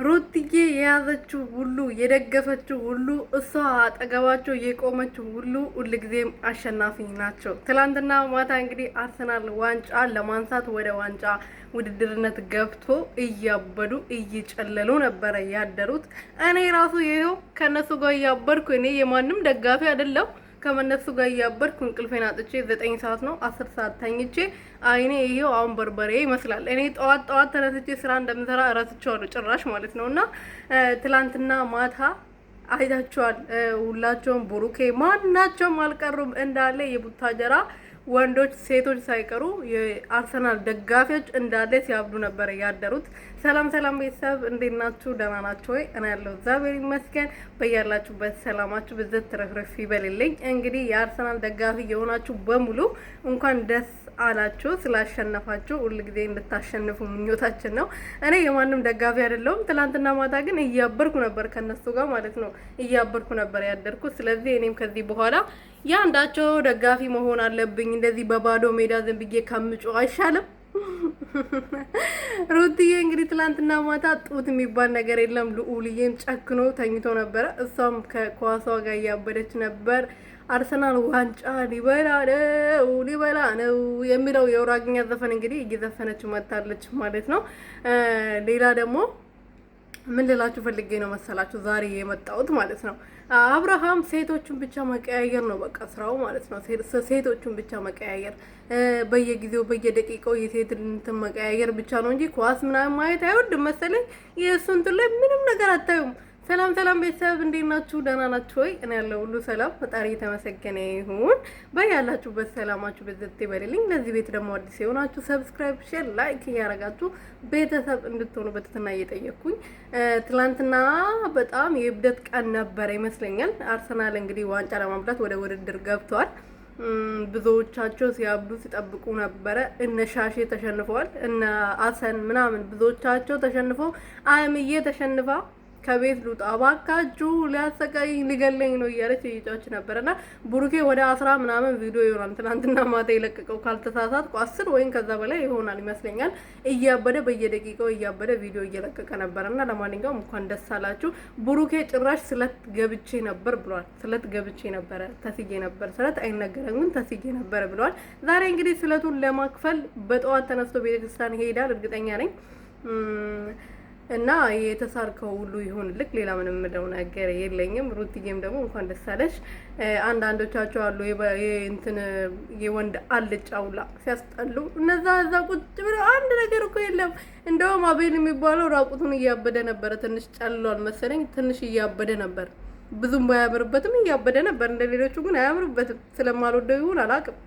ሩትዬ የያዘችው ሁሉ የደገፈችው ሁሉ እሷ አጠገባቸው የቆመችው ሁሉ ሁልጊዜም አሸናፊ ናቸው። ትላንትና ማታ እንግዲህ አርሰናል ዋንጫ ለማንሳት ወደ ዋንጫ ውድድርነት ገብቶ እያበዱ እየጨለሉ ነበረ ያደሩት። እኔ ራሱ ይሄው ከነሱ ጋር እያበድኩ እኔ የማንም ደጋፊ አይደለም ከመነሱ ጋር እያበድኩ እንቅልፌን አጥቼ 9 ሰዓት ነው 10 ሰዓት ተኝቼ አይኔ ይሄው አሁን በርበሬ ይመስላል። እኔ ጠዋት ተነስቼ ስራ እንደምሰራ እረስቸዋለሁ ጭራሽ ማለት ነውና ትላንትና ማታ አይታችኋል። ሁላቸውም ቡሩኬ ማናቸውም አልቀሩም እንዳለ የቡታጀራ ወንዶች ሴቶች ሳይቀሩ የአርሰናል ደጋፊዎች እንዳለ ሲያብዱ ነበር ያደሩት። ሰላም ቤተሰብ እንዴት ናችሁ? ደህና ናችሁ ወይ? እኔ ያለው እግዚአብሔር ይመስገን። በያላችሁበት ሰላማችሁ ብዘት ተረፍረፍ ይበልልኝ። እንግዲህ የአርሰናል ደጋፊ የሆናችሁ በሙሉ እንኳን ደስ አላችሁ ስላሸነፋችሁ። ሁልጊዜ እንድታሸንፉ ምኞታችን ነው። እኔ የማንም ደጋፊ አይደለሁም። ትላንትና ማታ ግን እያበርኩ ነበር ከነሱ ጋር ማለት ነው እያበርኩ ነበር ያደርኩት። ስለዚህ እኔም ከዚህ በኋላ ያንዳቸው ደጋፊ መሆን አለብኝ። እንደዚህ በባዶ ሜዳ ዝም ብዬ ከምጮ አይሻልም? ሩትዬ እንግዲህ ትላንትና ማታ ጡት የሚባል ነገር የለም። ልዑልዬም ጨክኖ ተኝቶ ነበረ። እሷም ከኳሷ ጋር እያበደች ነበር። አርሰናል ዋንጫ ሊበላ ነው የሚለው የውራግኛ ዘፈን እንግዲህ እየዘፈነች መታለች ማለት ነው። ሌላ ደግሞ ምን ልላችሁ ፈልጌ ነው መሰላችሁ ዛሬ የመጣሁት ማለት ነው። አብርሃም ሴቶቹን ብቻ መቀያየር ነው በቃ ስራው ማለት ነው። ሴቶቹን ብቻ መቀያየር፣ በየጊዜው በየደቂቃው የሴትን መቀያየር ብቻ ነው እንጂ ኳስ ምናምን ማየት አይወድም መሰለኝ። የእሱን እንትን ላይ ምንም ነገር አታዩም። ሰላም ቤተሰብ እንዴት ናችሁ? ደህና ናችሁ ወይ? እኔ ያለው ሁሉ ሰላም፣ ፈጣሪ የተመሰገነ ይሁን። በያላችሁበት ሰላማችሁ በዘት ይበልልኝ። ለዚህ ቤት ደግሞ አዲስ የሆናችሁ ሰብስክራይብ፣ ሼር፣ ላይክ እያደረጋችሁ ቤተሰብ እንድትሆኑ በትህትና እየጠየቅኩኝ፣ ትላንትና በጣም የእብደት ቀን ነበረ ይመስለኛል። አርሰናል እንግዲህ ዋንጫ ለማምጣት ወደ ውድድር ገብተዋል። ብዙዎቻቸው ሲያብዱ ሲጠብቁ ነበረ። እነ ሻሼ ተሸንፈዋል፣ እነ አሰን ምናምን ብዙዎቻቸው ተሸንፈው አምዬ ተሸንፋ ከቤት ሉጣ እባካችሁ ሊያሰቃይኝ ሊገለኝ ነው እያለች እየጫች ነበርና ቡሩኬ ወደ 10 ምናምን ቪዲዮ ይሆናል ትናንትና ማታ የለቀቀው ካልተሳሳትኩ 10 ወይም ከዛ በላይ ይሆናል ይመስለኛል። እያበደ በየደቂቃው እያበደ ቪዲዮ እየለቀቀ ነበርና ለማንኛውም እንኳን ደስ አላችሁ። ቡሩኬ ጭራሽ ስለት ገብቼ ነበር ብሏል። ስለት ገብቼ ነበረ ተስዬ ነበር፣ ስለት አይነገረኝም ተስዬ ነበር ብሏል። ዛሬ እንግዲህ ስለቱን ለማክፈል በጠዋት ተነስቶ ቤተክርስቲያን ይሄዳል እርግጠኛ ነኝ። እና የተሳርከው ሁሉ ይሁንልክ። ሌላ ምንም ምለው ነገር የለኝም። ሩትዬም ደግሞ እንኳን ደስ አለሽ። አንዳንዶቻቸው አሉ እንትን የወንድ አልጫውላ ሲያስጠሉ እነዛ እዛ ቁጭ ብለው አንድ ነገር እኮ የለም። እንደውም አቤል የሚባለው ራቁቱን እያበደ ነበረ። ትንሽ ጨልሏል መሰለኝ፣ ትንሽ እያበደ ነበር። ብዙም ባያምርበትም እያበደ ነበር። እንደሌሎቹ ግን አያምርበትም። ስለማልወደው ይሁን አላውቅም።